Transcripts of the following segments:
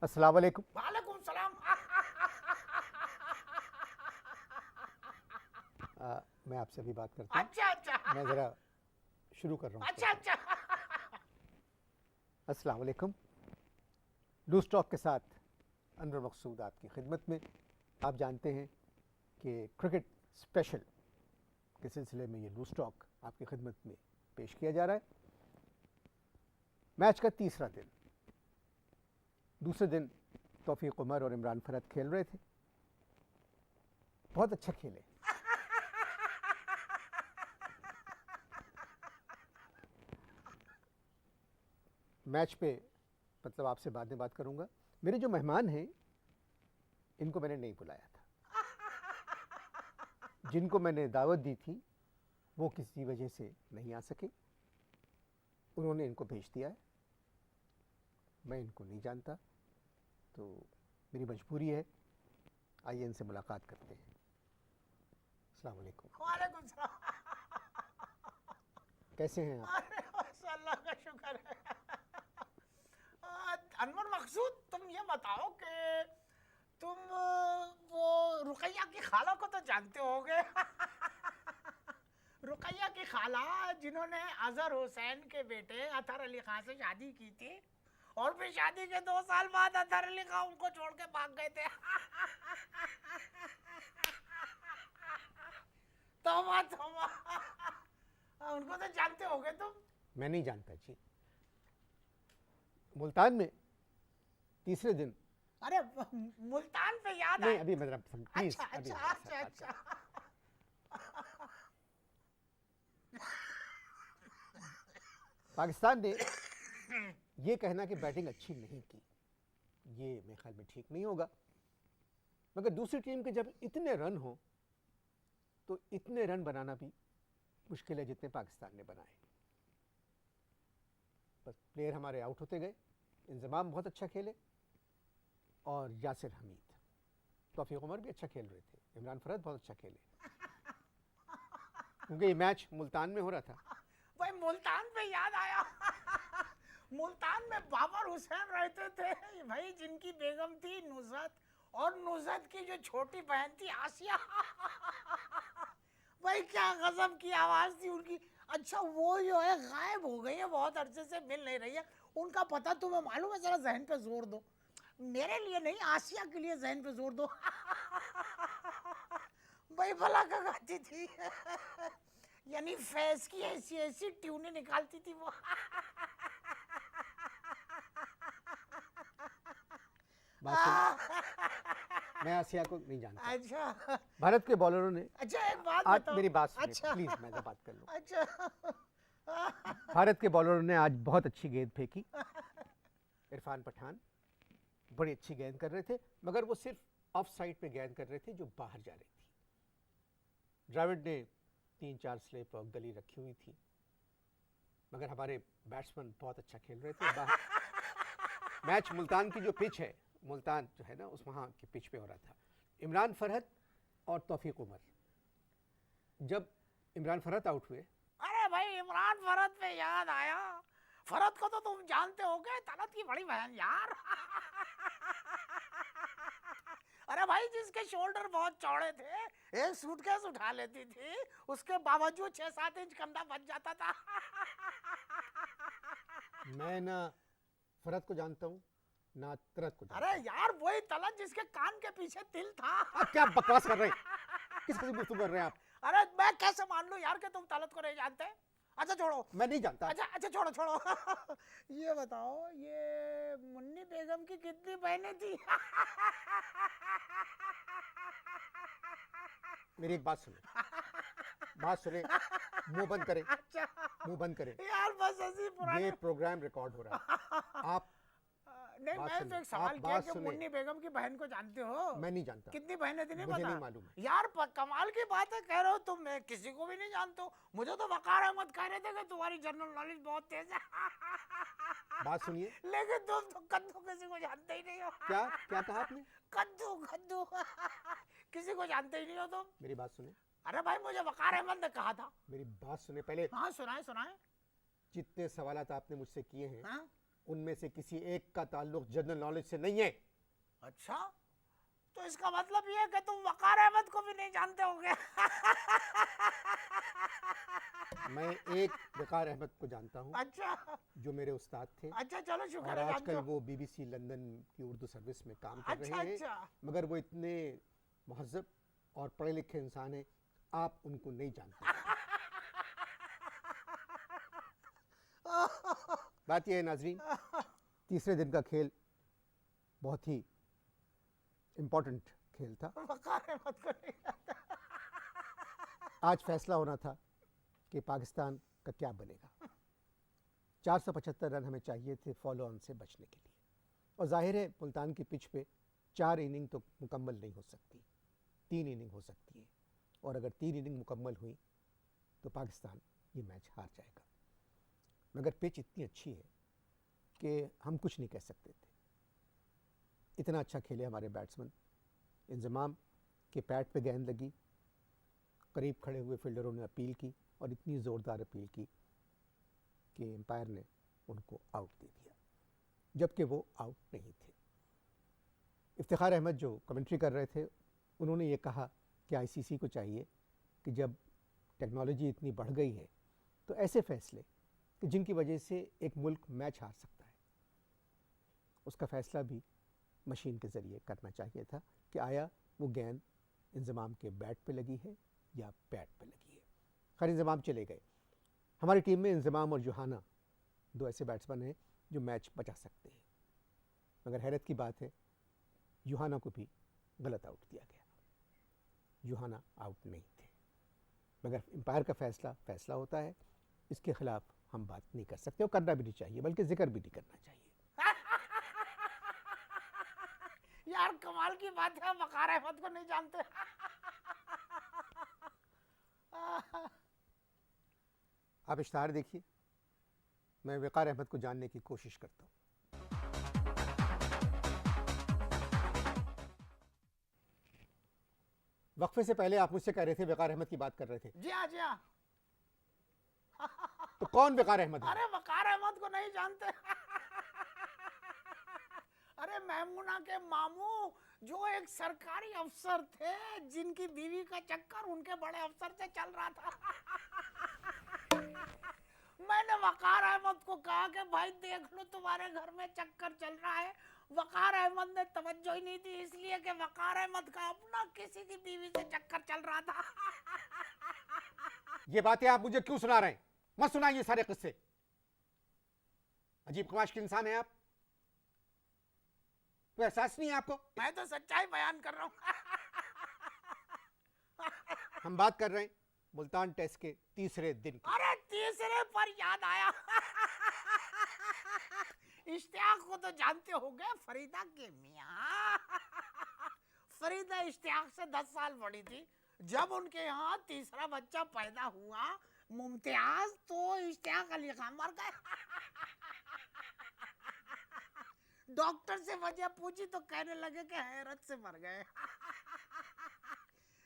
अस्सलाम वालेकुम। वालेकुम सलाम। मैं आपसे भी बात करता हूँ। अच्छा अच्छा मैं ज़रा शुरू कर रहा हूँ अच्छा प्रोग्राम। अच्छा। अस्सलाम वालेकुम। लूज़ टॉक के साथ अनवर मकसूद आपकी खिदमत में। आप जानते हैं कि क्रिकेट स्पेशल के सिलसिले में ये लूज़ टॉक आपकी खिदमत में पेश किया जा रहा है। मैच का तीसरा दिन, दूसरे दिन तौफीक उमर और इमरान फरहत खेल रहे थे। बहुत अच्छा खेले। मैच पे मतलब आपसे बाद में बात करूंगा। मेरे जो मेहमान हैं इनको मैंने नहीं बुलाया था। जिनको मैंने दावत दी थी वो किसी वजह से नहीं आ सके, उन्होंने इनको भेज दिया है। मैं इनको नहीं जानता, तो मेरी मजबूरी है। आइए इनसे मुलाकात करते हैं। अस्सलाम वालेकुम। वालेकुम सलाम। कैसे हैं आप? अरे बस अल्लाह का शुक्र है। अनवर मकसूद, तुम ये बताओ कि तुम वो रुकैया की खाला को तो जानते होगे। रुकैया की खाला जिन्होंने अजहर हुसैन के बेटे अतहर अली खान से शादी की थी और फिर शादी के 2 साल बाद अतहर अली खान उनको छोड़ के भाग गए थे। तौबा तौबा। उनको तो जानते होगे तुम। मैं नहीं जानता जी। मुल्तान में तीसरे दिन, अरे मुल्तान पे याद नहीं आया। अभी मतलब प्लीज अच्छा अभी अच्छा हमारे साथ अच्छा बात अच्छा। करें। पाकिस्तान ने ये कहना कि बैटिंग अच्छी नहीं की, ये मेरे ख्याल में ठीक नहीं होगा। मगर दूसरी टीम के जब इतने रन हो तो इतने रन बनाना भी मुश्किल है जितने पाकिस्तान ने बनाए। बस प्लेयर हमारे आउट होते गए। इंजमाम बहुत अच्छा खेले और यासिर हमीद, तौफीक उमर भी अच्छा खेल रहे थे, इमरान फरहत बहुत अच्छा खेले, क्योंकि ये मैच मुल्तान में हो रहा था। भाई मुल्तान पे याद आया। मुल्तान में बाबर हुसैन रहते थे भाई, जिनकी बेगम थी नुसरत, और नुसरत की जो छोटी बहन थी आसिया। भाई क्या गजब की आवाज थी उनकी। अच्छा वो जो है गायब हो गई है, बहुत अरसे से मिल नहीं रही है। उनका पता तुम्हें मालूम है? जरा जहन पे जोर दो। मेरे लिए नहीं, आसिया के लिए जहन पे जोर दो। भाई भला का गाती थी। यानी फैज की ऐसी ऐसी ट्यूनें निकालती थी वो। बात सुन, मैं आसिया को नहीं जानता। अच्छा भारत के बॉलरों ने अच्छा, एक बात आज, बताओ। मेरी बात सुनिए अच्छा प्लीज, मैं जब बात कर लूं। अच्छा। भारत के बॉलरों ने आज बहुत अच्छी गेंद फेंकी। इरफान पठान बड़ी अच्छी गेंद कर रहे थे, मगर वो सिर्फ ऑफ साइड पे गेंद कर रहे थे जो बाहर जा रही थी। द्रविड़ ने 3-4 स्लिप और गली रखी हुई थी, मगर हमारे बैट्समैन बहुत अच्छा खेल रहे थे बाहर। मैच मुल्तान की जो पिच है, मुल्तान जो है ना, उस वहाँ की पिच पे हो रहा था। इमरान फरहत और तौफीक उमर, जब इमरान फरहत आउट हुए, अरे भाई इमरान फरहत पे याद आया। फरहत को तो तुम जानते होगे, तलत की बड़ी बहन यार। अरे भाई जिसके शोल्डर बहुत चौड़े थे, एक सूटकेस उठा लेती थी, उसके बावजूद 6-7 इंच कंधा बच जाता था। मैं ना फरहत को जानता हूँ ना तरत को अरे जानता हूँ। यार वही तलत जिसके कान के पीछे तिल था। आप क्या बकवास कर रहे हैं? किस किसी गुफ्तगू कर रहे हैं आप? अरे मैं कैसे मान लूं यार कि तुम तलत को नहीं जानते? अच्छा छोड़ो। मैं नहीं जानता। अच्छा अच्छा छोड़ो छोड़ो। ये बताओ, ये मुन्नी बेगम की कितनी बहनें थी? मेरी एक बात सुने, बात सुने, मुंह बंद करें, अच्छा मुंह बंद करें। यार बस ऐसी पुरानी। ये प्रोग्राम रिकॉर्ड हो रहा है। आप नहीं, बात मैं तो सुने, एक सवाल आप किया बात कि सुने। मुन्नी बेगम की बहन को जानते हो? मैं नहीं जानता, कितनी बहनें थी नहीं मुझे पता? नहीं मालूम है। यार कमाल की बात है, कह रहे हो तुम, मैं किसी को भी नहीं जानते हो। मुझे तो वकार अहमद कह रहे थे कि तुम्हारी जनरल नॉलेज बहुत तेज है। बात सुनिए। लेकिन तुम तो कद्दू किसी को जानते ही नहीं हो। क्या क्या कहा आपने? कद्दू कद्दू। किसी को जानते ही नहीं हो तुम। मेरी बात सुने, अरे भाई मुझे वकार अहमद ने कहा था। मेरी बात सुने पहले। हाँ सुनाए सुनाए। जितने सवाल आपने मुझसे किए हैं हाँ उनमें से किसी एक का ताल्लुक जनरल नॉलेज से नहीं है। अच्छा, तो इसका मतलब ये है कि तुम वकार अहमद को भी नहीं जानते होगे। मैं एक वकार अहमद को जानता हूँ अच्छा जो मेरे उस्ताद थे, अच्छा, चलो शुक्र और है आजकल जानते हो। वो बीबीसी लंदन की उर्दू सर्विस में काम कर अच्छा रहे हैं। अच्छा, मगर वो इतने महज़ब और पढ़े लिखे इंसान हैं, आप उनको नहीं जानते। बात यह है नाजरीन, तीसरे दिन का खेल बहुत ही इम्पोर्टेंट खेल था। वकार अहमद को नहीं जानते। आज फैसला होना था कि पाकिस्तान का क्या बनेगा। 475 रन हमें चाहिए थे फॉलो ऑन से बचने के लिए, और जाहिर है मुल्तान की पिच पे 4 इनिंग तो मुकम्मल नहीं हो सकती, 3 इनिंग हो सकती है, और अगर 3 इनिंग मुकम्मल हुई तो पाकिस्तान ये मैच हार जाएगा। मगर पिच इतनी अच्छी है कि हम कुछ नहीं कह सकते थे। इतना अच्छा खेले हमारे बैट्समैन, इंजमाम के पैड पे गेंद लगी, करीब खड़े हुए फील्डरों ने अपील की, और इतनी ज़ोरदार अपील की कि एम्पायर ने उनको आउट दे दिया, जबकि वो आउट नहीं थे। इफ्तिखार अहमद जो कमेंट्री कर रहे थे, उन्होंने ये कहा कि आईसीसी को चाहिए कि जब टेक्नोलॉजी इतनी बढ़ गई है तो ऐसे फैसले कि जिनकी वजह से एक मुल्क मैच हार सकता है, उसका फैसला भी मशीन के ज़रिए करना चाहिए था कि आया वो गेंद इंजमाम के बैट पे लगी है या पैड पे लगी है। खैर इंजमाम चले गए। हमारी टीम में इंजमाम और यूहाना 2 ऐसे बैट्समैन हैं जो मैच बचा सकते हैं, मगर हैरत की बात है यूहाना को भी गलत आउट दिया गया। यूहाना आउट नहीं थे, मगर एम्पायर का फैसला होता है, इसके खिलाफ हम बात नहीं कर सकते, और करना भी नहीं चाहिए, बल्कि जिक्र भी नहीं करना चाहिए। यार कमाल की बात है, वकार अहमद को नहीं जानते। आप इश्तहार देखिए, मैं वकार अहमद को जानने की कोशिश करता हूँ। वक्फे से पहले आप मुझसे कह रहे थे वकार अहमद की बात कर रहे थे, जी हाँ जी हाँ। तो कौन वकार अहमद है? अरे वकार अहमद को नहीं जानते? अरे महमूना के मामू, जो एक सरकारी अफसर थे, जिनकी बीवी का चक्कर उनके बड़े अफसर से चल रहा था। मैंने वकार अहमद को कहा कि भाई देख लो तुम्हारे घर में चक्कर चल रहा है। वकार अहमद ने तवज्जो ही नहीं दी, इसलिए कि वकार अहमद का अपना किसी की बीवी से चक्कर चल रहा था। ये बातें आप मुझे क्यों सुना रहे हैं? मत सुनाइए सारे किस्से। अजीब कमाश के इंसान हैं आप, तो एहसास नहीं है आपको? मैं तो सच्चाई बयान कर रहा हूँ। हम बात कर रहे हैं मुल्तान टेस्ट के तीसरे दिन की। अरे तीसरे पर याद आया। इश्तियाक को तो जानते होंगे, फरीदा के मियाँ। फरीदा इश्तियाक से 10 साल बड़ी थी। जब उनके यहाँ तीसरा बच्चा पैदा हुआ, मुमताज, तो इश्तियाक अली खान मर गए। डॉक्टर से वजह पूछी तो कहने लगे कि हैरत से मर गए।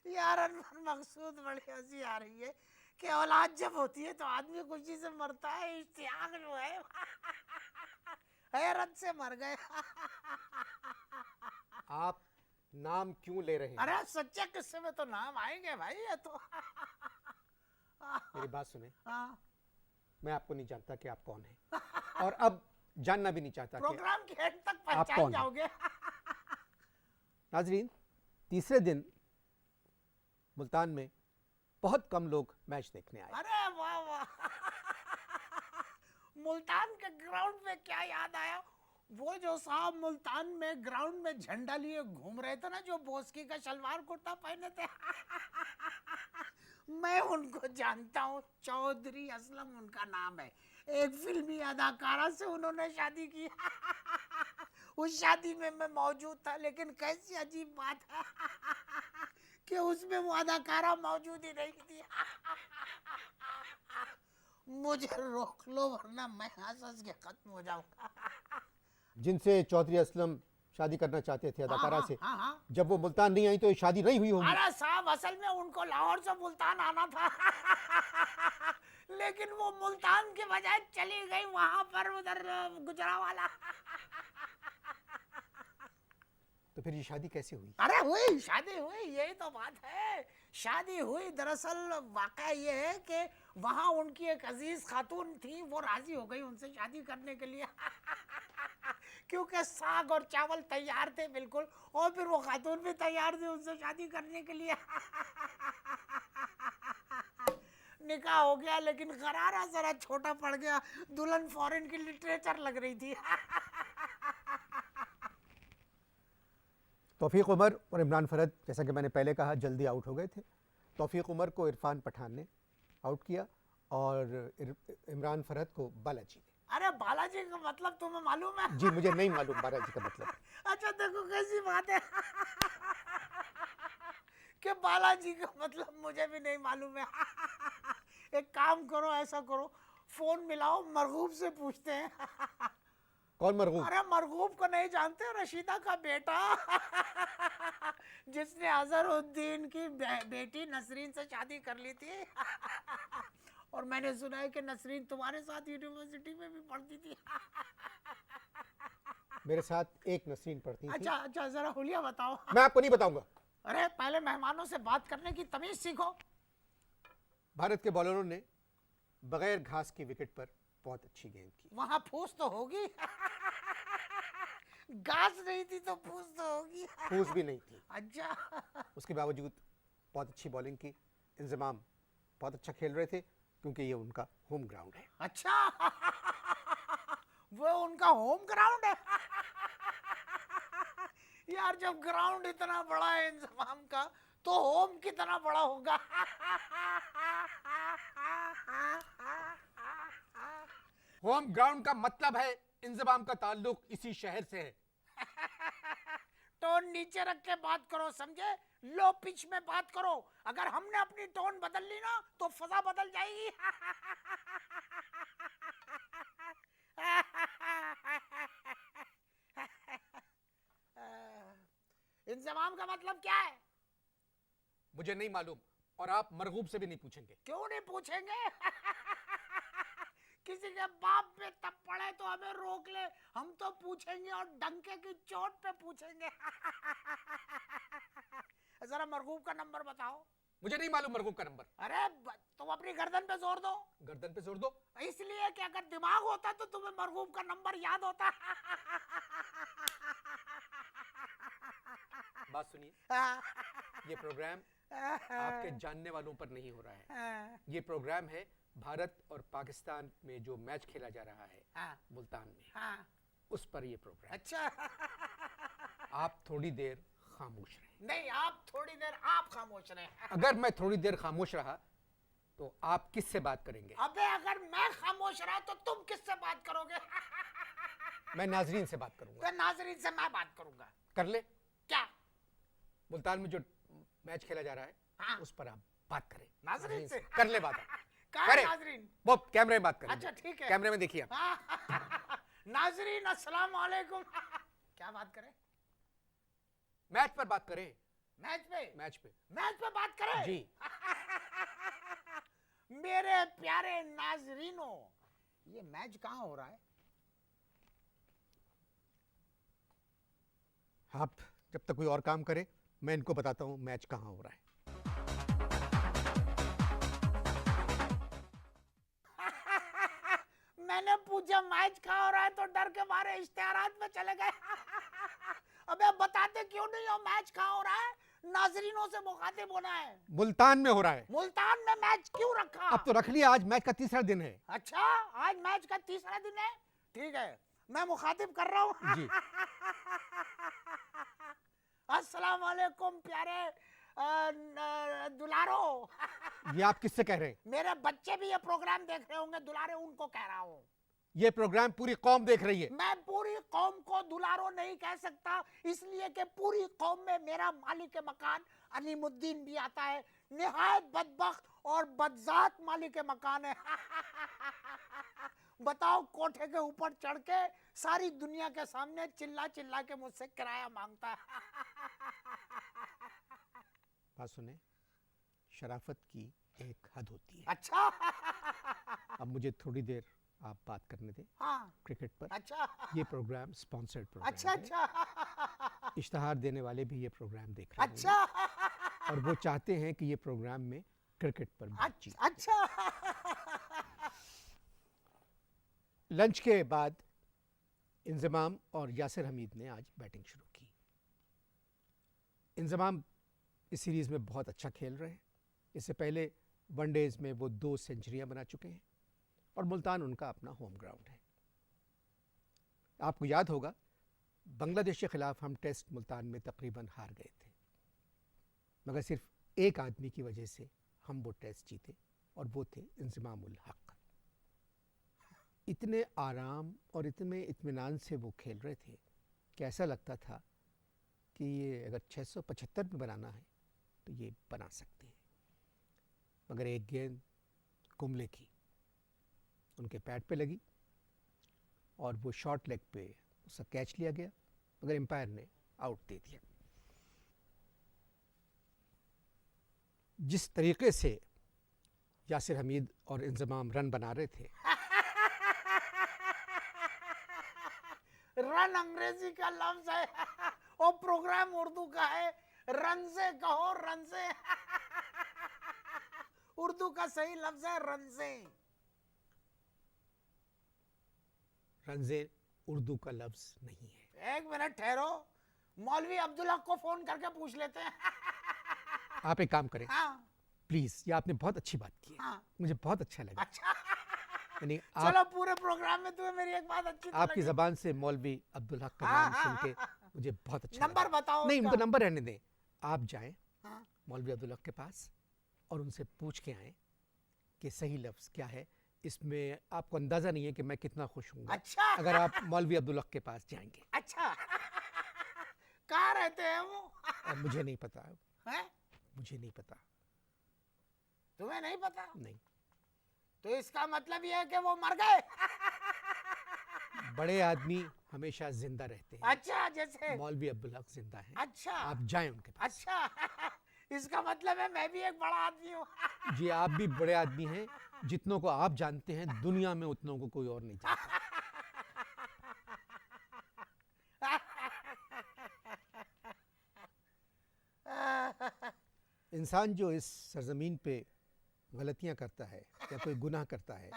यार अनवर मकसूद, बड़ी हंसी आ रही है कि औलाद जब होती है तो आदमी खुशी से मरता है, इश्तियाक जो है हैरत से मर गए। आप नाम क्यों ले रहे हैं? अरे सच्चे किस्से में तो नाम आएंगे भाई, ये तो। मेरी बात सुने, हाँ। मैं आपको नहीं जानता कि आप कौन हैं, और अब जानना भी नहीं चाहता कि प्रोग्राम के एंड तक आप पहचान कौन हैं? जाओगे। नाजरीन, तीसरे दिन मुल्तान में बहुत कम लोग मैच देखने आए। अरे वाह वाह। मुल्तान के ग्राउंड में क्या याद आया, वो जो साहब मुल्तान में ग्राउंड में झंडा लिए घूम रहे थे ना, जो बोस्की का शलवार कुर्ता पहने थे। मैं उनको जानता हूँ, चौधरी असलम उनका नाम है। एक फिल्मी अदाकारा से उन्होंने शादी की। उस शादी में मैं मौजूद था, लेकिन कैसी अजीब बात है कि उसमें वो अदाकारा मौजूद ही नहीं थी। मुझे रोक लो वरना मैं हंस के खत्म हो जाऊंगा। जिनसे चौधरी असलम शादी करना चाहते थे अदाकारा से, हाँ हाँ। जब वो मुल्तान नहीं आई तो ये शादी नहीं हुई होगी। अरे साहब, असल में उनको लाहौर से मुल्तान आना था। लेकिन वो मुल्तान के बजाय चली गई वहां पर उधर गुजरावाला। तो फिर ये शादी कैसे हुई? अरे हुई, शादी हुई, यही तो बात है। शादी हुई। दरअसल वाकया ये है कि वहां उनकी एक अजीज खातून थी, वो राजी हो गई उनसे शादी करने के लिए। क्योंकि साग और चावल तैयार थे बिल्कुल, और फिर वो खातून भी तैयार थी उनसे शादी करने के लिए। निकाह हो गया, लेकिन गरारा जरा छोटा पड़ गया। दुल्हन फॉरेन की लिटरेचर लग रही थी। तौफीक उमर और इमरान फरहद, जैसा कि मैंने पहले कहा, जल्दी आउट हो गए थे। तौफीक उमर को इरफान पठान ने आउट किया और इमरान फरहद को बालाजी ने। अरे बालाजी का मतलब तुम्हें मालूम है? जी मुझे नहीं मालूम बालाजी का मतलब। अच्छा देखो कैसी बात है। कि बालाजी का मतलब मुझे भी नहीं मालूम है। एक काम करो, ऐसा करो, फोन मिलाओ, मरगूब से पूछते हैं। कौन मरगूब? अरे मरगूब को नहीं जानते? रशीदा का बेटा। जिसने अजहरुद्दीन की बेटी नसरीन से शादी कर ली थी। और मैंने सुना है कि नसरीन तुम्हारे साथ यूनिवर्सिटी में भी पढ़ती थी। मेरे साथ एक नसरीन पढ़ती थी। अच्छा अच्छा, जरा हुलिया बताओ। मैं आपको नहीं बताऊंगा। अरे पहले मेहमानों से बात करने की तमीज सीखो। भारत के बॉलरों ने बगैर घास की विकेट पर बहुत अच्छी गेंद की। वहां फूस तो होगी। घास नहीं थी तो फूस तो होगी। फूस भी नहीं थी। अच्छा। उसके बावजूद बहुत अच्छी बॉलिंग की। इंजमाम बहुत अच्छा खेल रहे थे क्योंकि ये उनका होम ग्राउंड है। अच्छा। वो उनका होम ग्राउंड है। यार जब ग्राउंड इतना बड़ा है इंजमाम का, तो होम कितना बड़ा होगा। होम ग्राउंड का मतलब है इंजमाम का ताल्लुक इसी शहर से है। टोन नीचे रख के बात करो, समझे? लो पिच में बात करो। अगर हमने अपनी टोन बदल ली ना तो फजा बदल जाएगी। इंजमाम का मतलब क्या है? मुझे नहीं मालूम और आप मरगूब से भी नहीं पूछेंगे। क्यों नहीं पूछेंगे? किसी के बाप पे तब पड़े तो हमें रोक ले, हम तो पूछेंगे और डंके की चोट पे पूछेंगे। जरा मरगूब का नंबर बताओ। मुझे नहीं मालूम मरगूब का नंबर। अरे तुम अपनी गर्दन पे जोर दो। गर्दन पे जोर दो? इसलिए कि अगर दिमाग होता तो तुम्हें मरगूब का नंबर याद होता। बात सुनिए, ये प्रोग्राम आपके जानने वालों पर नहीं हो रहा है। ये प्रोग्राम है भारत और पाकिस्तान में जो मैच खेला जा रहा है मुल्तान में, उस पर ये प्रोग्राम। अच्छा। आप थोड़ी देर खामोश रहे। नहीं, आप थोड़ी देर आप खामोश रहे। अगर मैं थोड़ी देर खामोश रहा तो आप किससे बात करेंगे? अबे अगर मैं खामोश रहा तो तुम किससे बात करोगे? मैं नाजरीन से बात करूंगा। तो नाजरीन से मैं बात करूंगा। कर ले। क्या? मुल्तान में जो मैच खेला जा रहा है, हाँ। उस पर आप बात करें। नाजरीन से कर ले बात। कहाँ है नाजरीन? वो कैमरे में बात करें। अच्छा ठीक है, कैमरे में देखिए आप। नाजरीन अस्सलाम वालेकुम। क्या बात करें? मैच पर बात करें। मैच पे? मैच पे। मैच पे बात करें जी। मेरे प्यारे नाजरीनों, ये मैच कहाँ हो रहा है? आप जब तक कोई और काम करे, मैं इनको बताता हूँ मैच कहाँ हो रहा है। मैंने पूछा मैच कहाँ हो रहा है तो डर के मारे इश्तिहारात में चले गए। अबे बताते क्यों नहीं हो मैच कहाँ हो रहा है? नाजरीनों से मुखातिब होना है। मुल्तान में हो रहा है। मुल्तान में मैच क्यों रखा? अब तो रख लिया, आज मैच का तीसरा दिन है। अच्छा, आज मैच का तीसरा दिन है। ठीक है, मैं मुखातिब कर रहा हूँ। जी। अस्सलाम वालेकुम प्यारे दुलारो। ये आप किससे कह रहे हैं? मेरे बच्चे भी ये प्रोग्राम देख रहे होंगे, दुलारे उनको कह रहा हूँ। ये प्रोग्राम पूरी कौम देख रही है। मैं पूरी कौम को दुलारो नहीं कह सकता, इसलिए कि पूरी कौम में मेरा मालिक मकान अलीमुद्दीन भी आता है। निहायत बदबख्त और बदजात मालिक मकान है। बताओ, कोठे के ऊपर चढ़ के सारी दुनिया के सामने चिल्ला चिल्ला के मुझसे किराया मांगता है। बात सुने, शराफत की एक हद होती है। अच्छा। अब मुझे थोड़ी देर आप बात करने दें हाँ क्रिकेट पर। अच्छा ये प्रोग्राम स्पॉन्सर्ड प्रोग्राम अच्छा है। अच्छा इश्तहार देने वाले भी ये प्रोग्राम देख रहे अच्छा होंगे और वो चाहते हैं कि ये प्रोग्राम में क्रिकेट पर बातचीत हो। अच्छा लंच के बाद इंजमाम और यासिर हमीद ने आज बैटिंग शुरू की। इंजमाम इस सीरीज़ में बहुत अच्छा खेल रहे हैं। इससे पहले वनडेज़ में वो 2 सेंचुरियां बना चुके हैं और मुल्तान उनका अपना होम ग्राउंड है। आपको याद होगा बांग्लादेश के ख़िलाफ़ हम टेस्ट मुल्तान में तकरीबन हार गए थे, मगर सिर्फ एक आदमी की वजह से हम वो टेस्ट जीते और वो थे इंजमामुल हक। इतने आराम और इतने इत्मीनान से वो खेल रहे थे कि ऐसा लगता था कि ये अगर 675 में बनाना है तो ये बना सकते हैं। मगर एक गेंद कुंबले की उनके पैड पे लगी और वो शॉर्ट लेग पे उसका कैच लिया गया, मगर एम्पायर ने आउट दे दिया। जिस तरीके से यासिर हमीद और इंजमाम रन बना रहे थे, रन अंग्रेजी का लफ्ज है और प्रोग्राम उर्दू का है। रन से कहो रन से उर्दू का सही लफ्ज है रन से। रंजे उर्दू का लफ्ज नहीं है। एक मिनट ठहरो, मौलवी अब्दुल्ला को फोन करके पूछ लेते हैं। आप एक काम करें हाँ प्लीज, ये आपने बहुत अच्छी बात की है। हाँ मुझे बहुत अच्छा लगा। अच्छा यानी चलो पूरे प्रोग्राम में तुम्हें मेरी एक बात अच्छी तो आपकी लगी। ज़बान से मौलवी अब्दुल हक का हाँ, नाम हाँ, सुन के हाँ, मुझे बहुत अच्छा नंबर लगा। बताओ नहीं, उनका। उनको नंबर रहने दें। आप जाएं हाँ, मौलवी अब्दुल हक के पास और उनसे पूछ के आएँ कि सही लफ्ज़ क्या है। इसमें आपको अंदाज़ा नहीं है कि मैं कितना खुश हूँ अच्छा अगर आप मौलवी अब्दुल हक के पास जाएंगे। अच्छा कहाँ रहते हैं वो? अब मुझे नहीं पता, हैं? मुझे नहीं पता। तुम्हें नहीं पता? नहीं, तो इसका मतलब ये है कि वो मर गए। बड़े आदमी हमेशा जिंदा रहते हैं। अच्छा जैसे मौलवी अब्दुल हक जिंदा हैं। अच्छा आप जाएं उनके पास। अच्छा इसका मतलब है मैं भी एक बड़ा आदमी हूँ। जी, आप भी बड़े आदमी हैं। जितनों को आप जानते हैं दुनिया में उतनों को कोई और नहीं जानता। इंसान जो इस सरजमीन पे गलतियां करता है या कोई गुनाह करता है,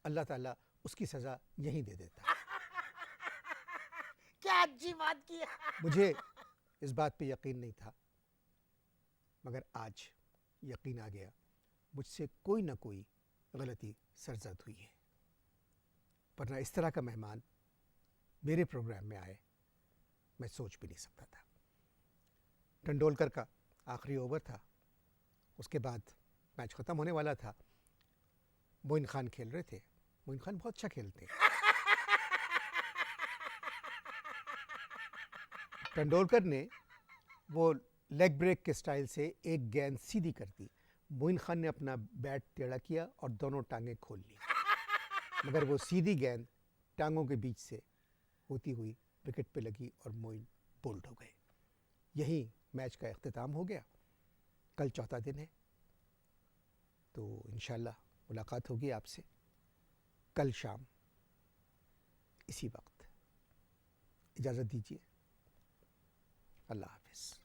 अल्लाह ताला उसकी सज़ा यहीं दे देता है। क्या अच्छी बात की है। मुझे इस बात पे यकीन नहीं था, मगर आज यकीन आ गया। मुझसे कोई ना कोई गलती सरजद हुई है, वरना इस तरह का मेहमान मेरे प्रोग्राम में आए मैं सोच भी नहीं सकता था। तेंदुलकर का आखिरी ओवर था, उसके बाद मैच ख़त्म होने वाला था। मोइन खान खेल रहे थे। मोइन खान बहुत अच्छा खेलते हैं। तेंदुलकर ने वो लेग ब्रेक के स्टाइल से एक गेंद सीधी कर दी। मोइन खान ने अपना बैट टेढ़ा किया और दोनों टांगें खोल ली, मगर वो सीधी गेंद टांगों के बीच से होती हुई विकेट पे लगी और मोइन बोल्ड हो गए। यही मैच का इख्तिताम हो गया। कल चौथा दिन है, तो इंशाल्लाह मुलाकात होगी आपसे कल शाम इसी वक्त। इजाज़त दीजिए। अल्लाह हाफ़िज़।